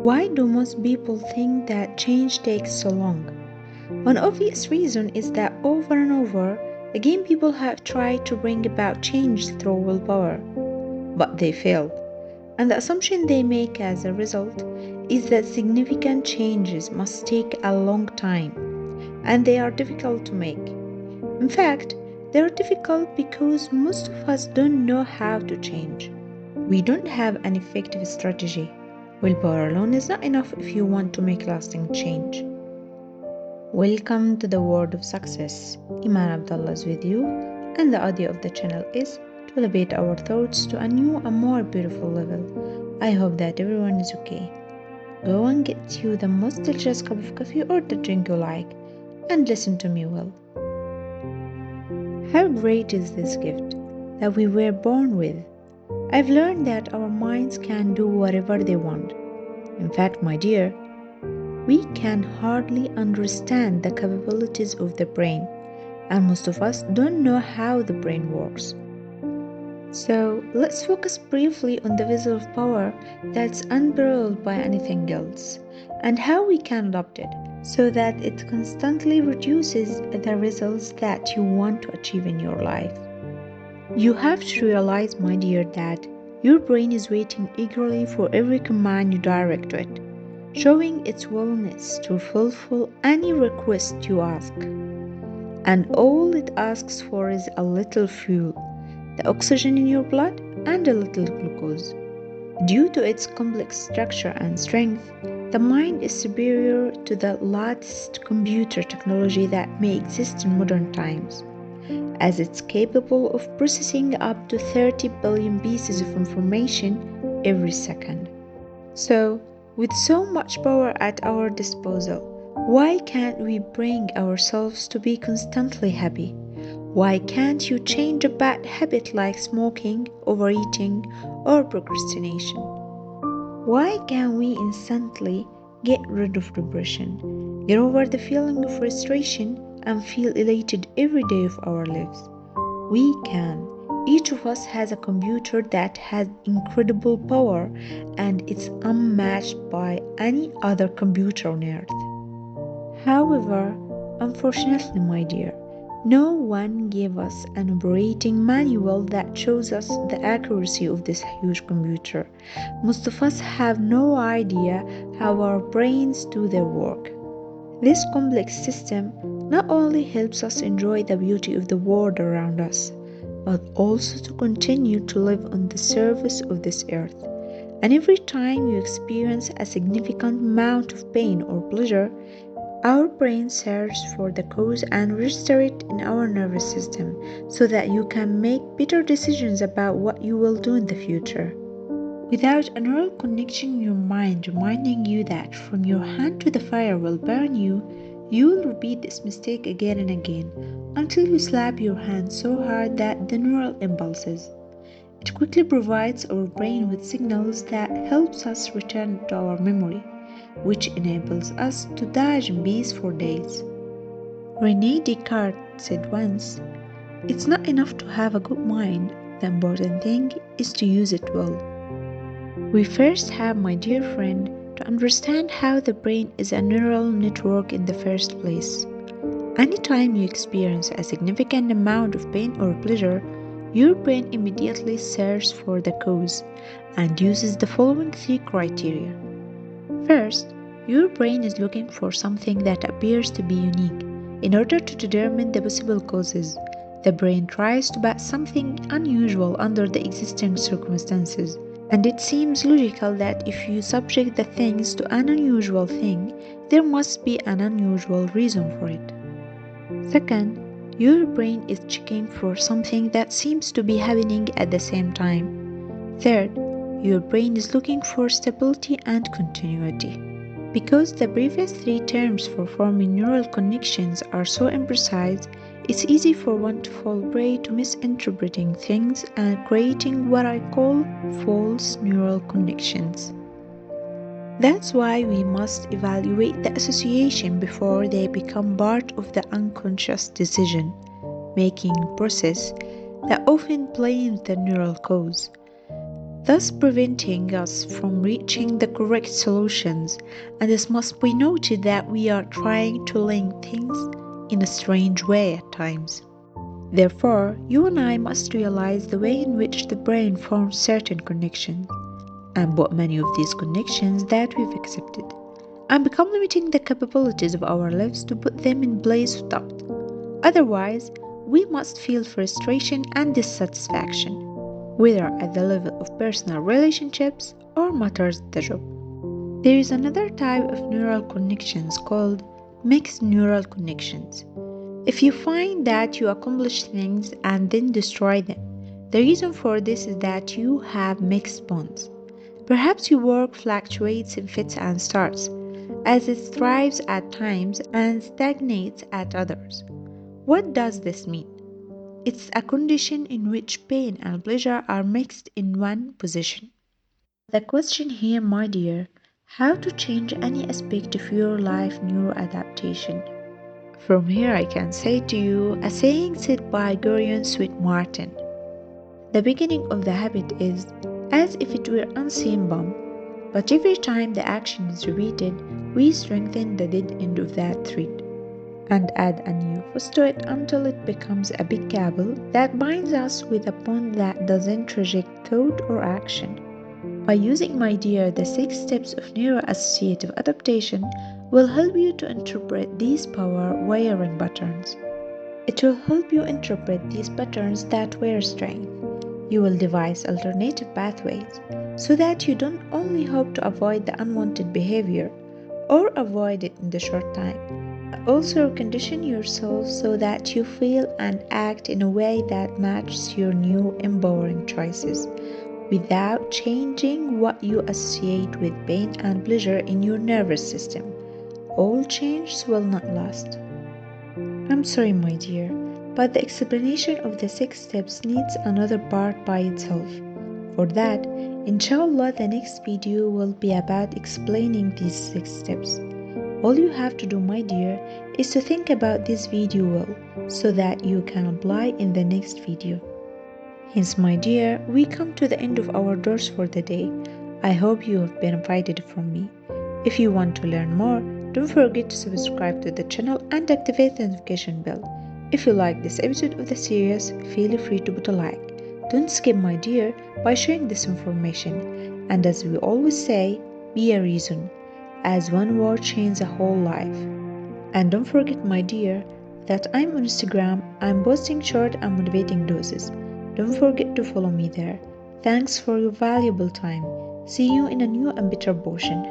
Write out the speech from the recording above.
Why do most people think that change takes so long? One obvious reason is that over and over again people have tried to bring about change through willpower, but they fail. And the assumption they make as a result is that significant changes must take a long time and they are difficult to make. In fact, they are difficult because most of us don't know how to change. We don't have an effective strategy. Willpower alone is not enough if you want to make lasting change. Welcome to the world of success. Iman Abdullah is with you, and the audio of the channel is to elevate our thoughts to a new and more beautiful level. I hope that everyone is okay. Go and get you the most delicious cup of coffee or the drink you like, and listen to me well. How great is this gift that we were born with? I've learned that our minds can do whatever they want. In fact, my dear, we can hardly understand the capabilities of the brain, and most of us don't know how the brain works. So, let's focus briefly on the vessel of power that's unparalleled by anything else, and how we can adopt it so that it constantly produces the results that you want to achieve in your life. You have to realize, my dear, that your brain is waiting eagerly for every command you direct to it, showing its willingness to fulfill any request you ask. And all it asks for is a little fuel, the oxygen in your blood, and a little glucose. Due to its complex structure and strength, the mind is superior to the latest computer technology that may exist in modern times, as it's capable of processing up to 30 billion pieces of information every second. So, with so much power at our disposal, why can't we bring ourselves to be constantly happy? Why can't you change a bad habit like smoking, overeating, or procrastination? Why can't we instantly get rid of depression, get over the feeling of frustration, and feel elated every day of our lives? We can. Each of us has a computer that has incredible power, and it's unmatched by any other computer on earth. However, unfortunately, my dear, no one gave us an operating manual that shows us the accuracy of this huge computer. Most of us have no idea how our brains do their work. This complex system not only helps us enjoy the beauty of the world around us, but also to continue to live on the surface of this earth. And every time you experience a significant amount of pain or pleasure, our brain searches for the cause and registers it in our nervous system so that you can make better decisions about what you will do in the future. Without a neural connection in your mind reminding you that from your hand to the fire will burn you, you will repeat this mistake again and again until you slap your hand so hard that the neural impulses. It quickly provides our brain with signals that helps us return to our memory, which enables us to dodge in peace for days. René Descartes said once, "It's not enough to have a good mind, the important thing is to use it well." We first have, my dear friend, to understand how the brain is a neural network in the first place. Anytime you experience a significant amount of pain or pleasure, your brain immediately searches for the cause and uses the following three criteria. First, your brain is looking for something that appears to be unique. In order to determine the possible causes, the brain tries to put something unusual under the existing circumstances. And it seems logical that if you subject the things to an unusual thing, there must be an unusual reason for it. Second, your brain is checking for something that seems to be happening at the same time. Third, your brain is looking for stability and continuity. Because the previous three terms for forming neural connections are so imprecise, it's easy for one to fall prey to misinterpreting things and creating what I call false neural connections. That's why we must evaluate the association before they become part of the unconscious decision-making process that often blames the neural cause. thus preventing us from reaching the correct solutions. And it must be noted that we are trying to link things in a strange way at times. Therefore, you and I must realize the way in which the brain forms certain connections, and what many of these connections that we've accepted, and become limiting the capabilities of our lives to put them in place without. Otherwise, we must feel frustration and dissatisfaction, whether at the level of personal relationships or matters at the job. There is another type of neural connections called mixed neural connections. If you find that you accomplish things and then destroy them, the reason for this is that you have mixed bonds. Perhaps your work fluctuates in fits and starts, as it thrives at times and stagnates at others. What does this mean? It's a condition in which pain and pleasure are mixed in one position. The question here, my dear, how to change any aspect of your life neuroadaptation? From here, I can say to you a saying said by Gurion Sweet Martin. The beginning of the habit is as if it were unseen bomb, but every time the action is repeated, we strengthen the dead end of that thread and add a new force to it until it becomes a big cable that binds us with a bond that doesn't reject thought or action. By using, my dear, the 6 steps of neuroassociative adaptation will help you to interpret these power wiring patterns. It will help you interpret these patterns that were strength. You will devise alternative pathways so that you don't only hope to avoid the unwanted behavior or avoid it in the short time, but also condition yourself so that you feel and act in a way that matches your new empowering choices without changing what you associate with pain and pleasure in your nervous system. All changes will not last. I'm sorry, my dear, but the explanation of the 6 steps needs another part by itself. For that, inshallah, the next video will be about explaining these 6 steps. All you have to do, my dear, is to think about this video well, so that you can apply in the next video. Hence, my dear, we come to the end of our dose for the day. I hope you have benefited from me. If you want to learn more, don't forget to subscribe to the channel and activate the notification bell. If you like this episode of the series, feel free to put a like. Don't skip, my dear, by sharing this information. And as we always say, be a reason, as one word changes a whole life. And don't forget, my dear, that I'm on Instagram. I'm posting short and motivating doses. Don't forget to follow me there. Thanks for your valuable time. See you in a new and better version.